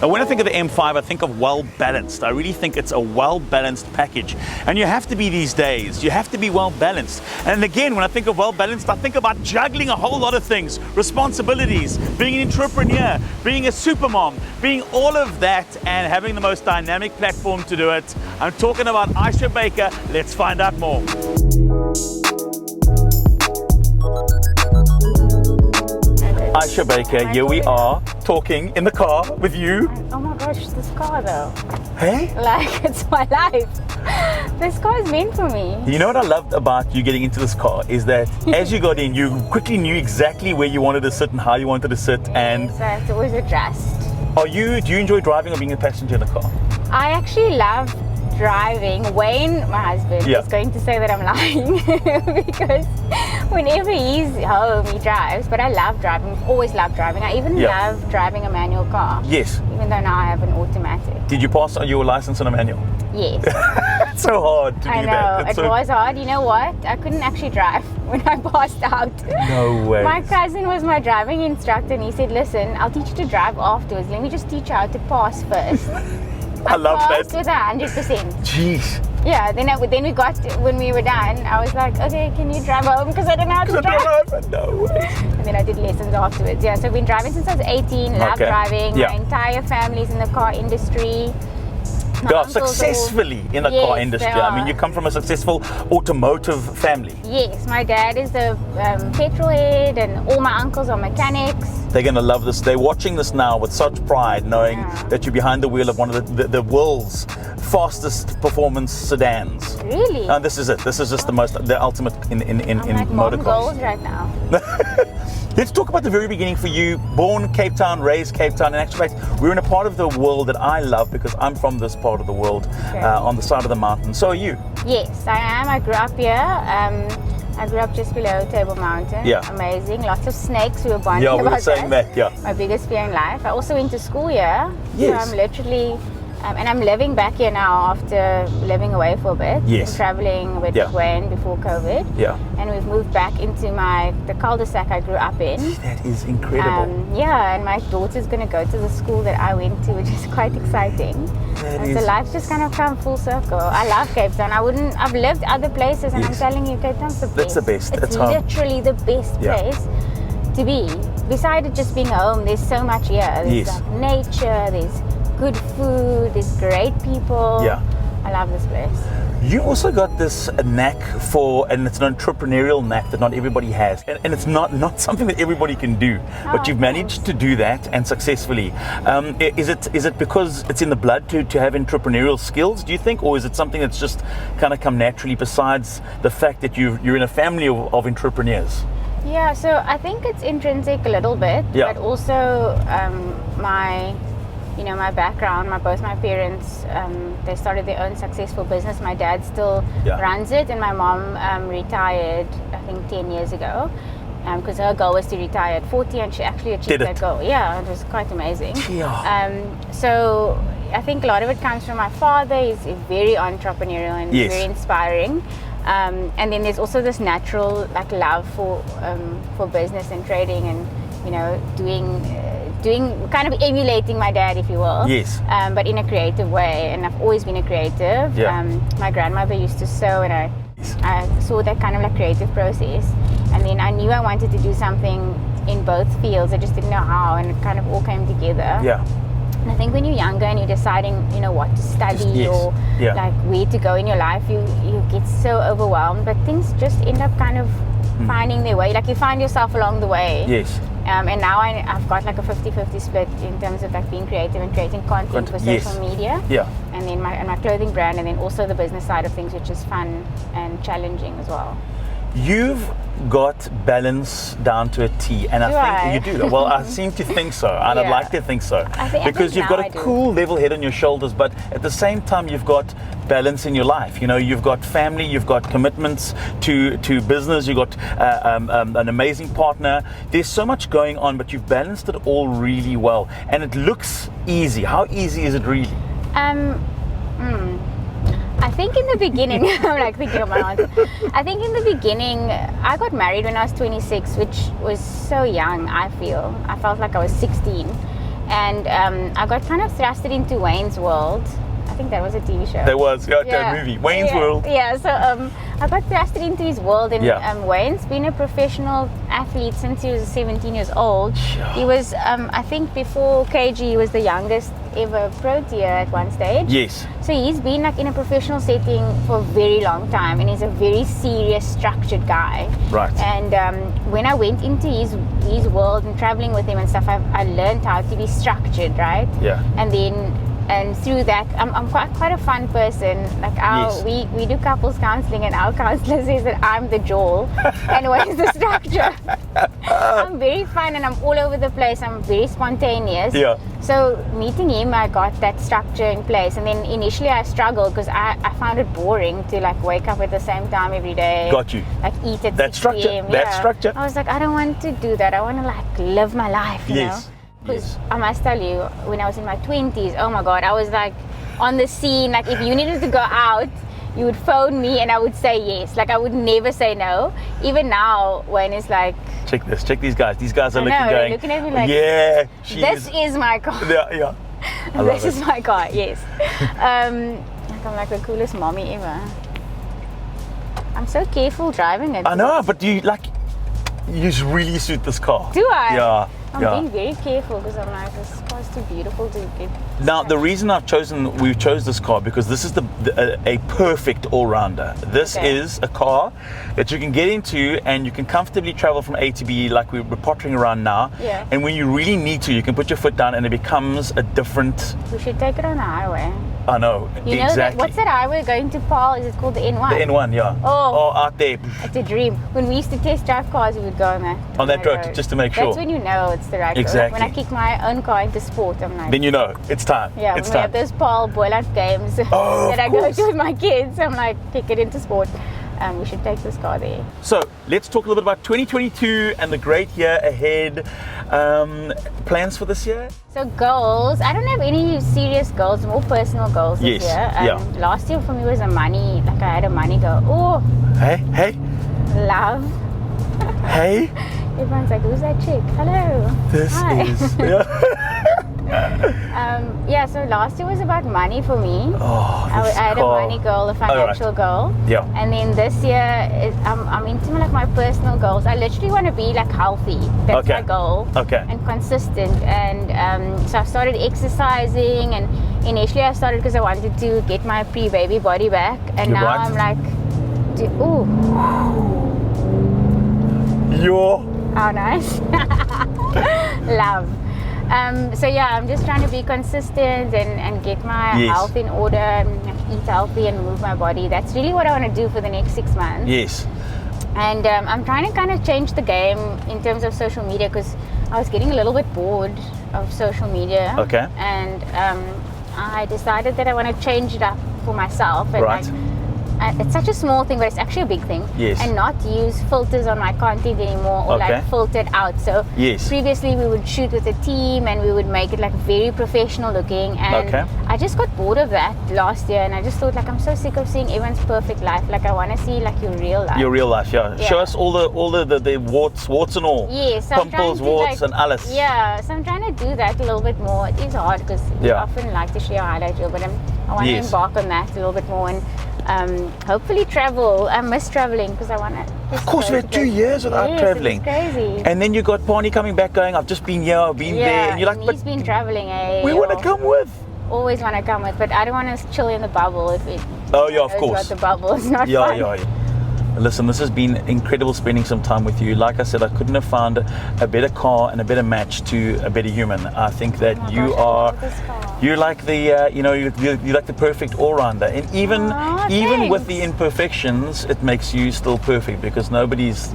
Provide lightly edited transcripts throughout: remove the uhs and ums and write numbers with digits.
Now, when I think of the M5, I think of well-balanced. I really think it's a well-balanced package. And you have to be these days. You have to be well-balanced. And again, when I think of well-balanced, I think about juggling a whole lot of things. Responsibilities, being an entrepreneur, being a supermom, being all of that and having the most dynamic platform to do it. I'm talking about Aisha Baker. Let's find out more. Aisha Baker, here we are, talking in the car with you. Oh my gosh, this car though. Hey? Like, it's my life. This car is meant for me. You know what I loved about you getting into this car is that as you got in, you quickly knew exactly where you wanted to sit and how you wanted to sit. And So I have to always adjust. do you enjoy driving or being a passenger in the car? I actually love driving. Wayne, my husband, Yeah. is going to say that I'm lying because whenever he's home, he drives. But I love driving. Always loved driving. I even Yeah. love driving a manual car. Yes. Even though now I have an automatic. Did you pass your license on a manual? Yes. It's so hard to I do know. that. It's It was hard. You know what? I couldn't actually drive when I passed out. No way. My cousin was my driving instructor and he said, listen, I'll teach you to drive afterwards. Let me just teach you how to pass first. I love passed that. with 100%. Jeez. Yeah, then we got, when we were done, I was like, okay, can you drive home? Because I don't know how to drive. No way. And then I did lessons afterwards. Yeah, so I've been driving since I was 18, love Okay. driving. Yeah. My entire family's in the car industry. My You are uncles are all- successfully in the Yes, car they industry. I mean, are. you come from a successful automotive family. Yes, my dad is the petrol head and all my uncles are mechanics. They're going to love this. They're watching this now with such pride, knowing Yeah. that you're behind the wheel of one of the world's fastest performance sedans. Really? And this is it. This is just the ultimate in I'm like mom motorcars. goals right now. Let's talk about the very beginning for you. Born Cape Town, raised Cape Town. In actual fact, we're in a part of the world that I love because I'm from this part of the world, Okay. on the side of the mountain. So are you. Yes, I am. I grew up here. I grew up just below Table Mountain. Yeah. Amazing. Lots of snakes. We were bonding Yeah, we about were saying that. Yeah. My biggest fear in life. I also went to school here. Yes. So I'm literally, and I'm living back here now after living away for a bit. Yes. And traveling with Yeah. Wayne before COVID. Yeah. And we've moved back into the cul-de-sac I grew up in. That is incredible. Yeah, and my daughter's going to go to the school that I went to, which is quite exciting. That And so is- life's just kind of come full circle. I love Cape Town. I've lived other places and Yes. I'm telling you, Cape Town's the best. That's the best. It's It's home. literally the best Yeah. place to be. Besides it just being home, there's so much here. There's Yes. like nature, there's good food, there's great people. Yeah. I love this place. You also got this knack for, and it's an entrepreneurial knack that not everybody has, and it's not something that everybody can do. But you've managed to do that and successfully. Is it because it's in the blood to have entrepreneurial skills? Do you think, or is it something that's just kind of come naturally? Besides the fact that you're in a family of entrepreneurs. Yeah, so I think it's intrinsic a little bit, Yeah. but also my background, both my parents, they started their own successful business. My dad still Yeah. runs it, and my mom retired, I think, 10 years ago, because her goal was to retire at 40, and she actually achieved Did it? that goal. Yeah, it was quite amazing. Yeah. So I think a lot of it comes from my father. He's very entrepreneurial and Yes. very inspiring. And then there's also this natural love for business and trading, and doing kind of emulating my dad, if you will. Yes. But in a creative way, and I've always been a creative. Yeah. My grandmother used to sew, and I saw that kind of creative process, and then I knew I wanted to do something in both fields. I just didn't know how, and it kind of all came together. Yeah. And I think when you're younger and you're deciding, what to study Yes. or Yeah. where to go in your life, you get so overwhelmed. But things just end up kind of finding their way. You find yourself along the way. Yes. And now I've got a 50-50 split in terms of being creative and creating content for Yes. social media. Yeah. And then my clothing brand, and then also the business side of things, which is fun and challenging as well. You've got balance down to a T, and Do I I? think you do. Well, I seem to think so, and I'd Yeah. like to think so, I think because you've got now a I do. cool, level head on your shoulders, but at the same time, you've got balance in your life. You've got family, you've got commitments to business, you've got an amazing partner. There's so much going on, but you've balanced it all really well, and it looks easy. How easy is it really? I think in the beginning, I'm like thinking of my answer. I think in the beginning, I got married when I was 26, which was so young, I feel. I felt like I was 16. And I got kind of thrusted into Wayne's World. I think that was a TV show. There was, a movie, Wayne's World. Yeah, so I got thrusted into his world, and Yeah. Wayne's been a professional athlete since he was 17 years old. He was, I think before KG, he was the youngest ever proteer at one stage. Yes. So he's been like in a professional setting for a very long time, and he's a very serious, structured guy. Right. And when I went into his world and traveling with him and stuff, I learned how to be structured, right? Yeah. And through that, I'm quite a fun person. Like we do couples counseling, and our counselor says that I'm the jewel and Wayne's the structure. I'm very fun and I'm all over the place. I'm very spontaneous. Yeah. So meeting him, I got that structure in place. And then initially I struggled because I found it boring to like wake up at the same time every day. Got you. Like eat at That 6 structure. p.m. That Yeah. structure. I was like, I don't want to do that. I want to like live my life, you know? Because I must tell you, when I was in my 20s, oh my God, I was like on the scene. Like if you needed to go out, you would phone me and I would say yes. Like I would never say no. Even now, when it's like, check this, check these guys. These guys are they're looking at me like, yeah, this is my car. Yeah. I love This is my car, yes. Like I'm like the coolest mommy ever. I'm so careful driving it. I know, but you really suit this car. Do I? Yeah. I'm being very careful because I'm like, this car's too beautiful to get. Now, the reason we chose this car because this is a perfect all-rounder. This is a car that you can get into and you can comfortably travel from A to B like we're pottering around now. Yeah. And when you really need to, you can put your foot down and it becomes a different. We should take it on the highway. I know, You know exactly. what's that highway going to Paul? Is it called the N1? The N1, yeah. Oh, out there. it's a dream. When we used to test drive cars, we would go on that road just to make sure. That's when you know it's the right road. Exactly. When I kick my own car into sport, I'm like, Then you know it's time. yeah, it's when we time. have those Paul Boyland games that I go to with my kids, I'm like, kick it into sport. We should take this car there. So let's talk a little bit about 2022 and the great year ahead. Plans for this year? So goals, I don't have any serious goals, more personal goals this year. Last year for me was I had a money goal. Oh, Hey, love. hey. Everyone's like, who's that chick? Hello. This Hi. is. Yeah, so last year was about money for me. Oh, I had a money goal, a financial goal. Yeah. And then this year, I'm into like my personal goals. I literally want to be like healthy. That's my goal. Okay. And consistent. And so I started exercising. And initially I started because I wanted to get my pre-baby body back. And now I'm like, ooh. Oh, nice. Love. So yeah, I'm just trying to be consistent and get my health in order and eat healthy and move my body. That's really what I want to do for the next 6 months. Yes. And I'm trying to kind of change the game in terms of social media because I was getting a little bit bored of social media. Okay. And I decided that I want to change it up for myself. And it's such a small thing, but it's actually a big thing. Yes. And not use filters on my content anymore or like filtered out. So previously we would shoot with a team and we would make it like very professional looking. And I just got bored of that last year, and I just thought like I'm so sick of seeing everyone's perfect life. Like I want to see like your real life. Your real life, yeah. Show us all the warts and all. Yes. So pimples, warts and alles. Yeah. So I'm trying to do that a little bit more. It is hard because we often like to share highlight reel, but I want to embark on that a little bit more and hopefully travel. I miss traveling because I want to. Of course, we had 2 years without traveling. It's crazy. And then you got Barney coming back going, I've just been here, I've been there. And you're like, but he's been traveling. We want to come with. Always want to come with, but I don't want to chill in the bubble if it. Of course. What the bubble is not fun. Yeah. Listen, this has been incredible spending some time with you. Like I said, I couldn't have found a better car and a better match to a better human. I think that you're like the you're like the perfect all-rounder, and even with the imperfections, it makes you still perfect because nobody's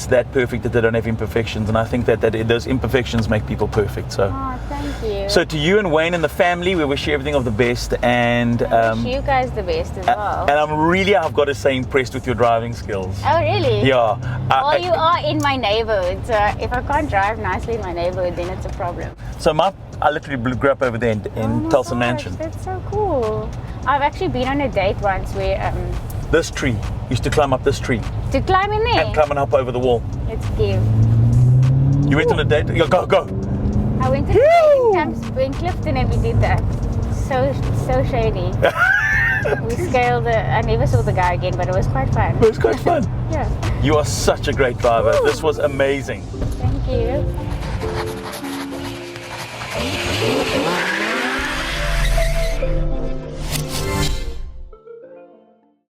that perfect that they don't have imperfections, and I think that those imperfections make people perfect. So thank you. So to you and Wayne and the family, we wish you everything of the best, and I wish you guys the best as well. And I've got to say, impressed with your driving skills. Oh really? Yeah. You are in my neighborhood, so if I can't drive nicely in my neighborhood, then it's a problem. So I literally grew up over there in Tulsa Mansion. That's so cool. I've actually been on a date once where This tree. Used to climb up this tree to climb in there. and climb and hop over the wall. Let's give. You went on a date? Go. I went to the date in Camps in Clifton and we did that. So shady. We scaled I never saw the guy again, but it was quite fun. It was quite fun. Yeah. You are such a great driver. This was amazing. Thank you.